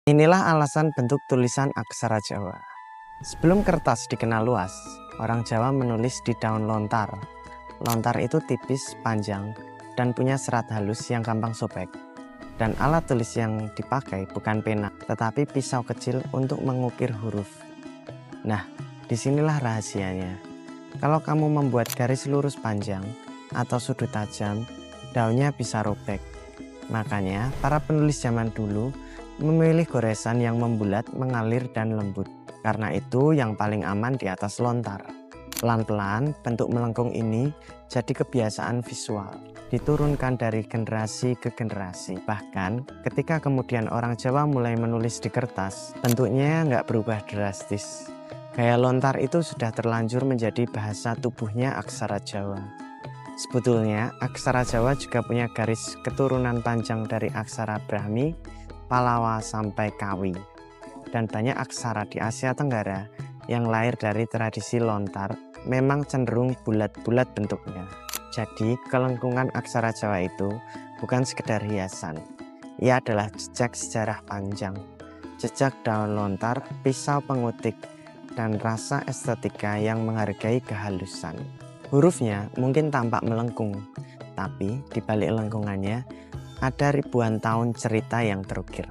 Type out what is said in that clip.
Inilah alasan bentuk tulisan aksara Jawa. Sebelum kertas dikenal luas, orang Jawa menulis di daun lontar. Lontar itu tipis, panjang, dan punya serat halus yang gampang sobek. Dan alat tulis yang dipakai bukan pena, tetapi pisau kecil untuk mengukir huruf. Nah, disinilah rahasianya. Kalau kamu membuat garis lurus panjang atau sudut tajam, daunnya bisa robek. Makanya, para penulis zaman dulu memilih goresan yang membulat, mengalir, dan lembut. Karena itu yang paling aman di atas lontar. Pelan-pelan, bentuk melengkung ini jadi kebiasaan visual. Diturunkan dari generasi ke generasi. Bahkan, ketika kemudian orang Jawa mulai menulis di kertas, bentuknya nggak berubah drastis. Gaya lontar itu sudah terlanjur menjadi bahasa tubuhnya aksara Jawa. Sebetulnya, aksara Jawa juga punya garis keturunan panjang dari aksara Brahmi, Palawa sampai Kawi. Dan banyak aksara di Asia Tenggara yang lahir dari tradisi lontar memang cenderung bulat-bulat bentuknya. Jadi, kelengkungan aksara Jawa itu bukan sekedar hiasan. Ia adalah jejak sejarah panjang, jejak daun lontar, pisau pengutik, dan rasa estetika yang menghargai kehalusan. Hurufnya mungkin tampak melengkung, tapi di balik lengkungannya ada ribuan tahun cerita yang terukir.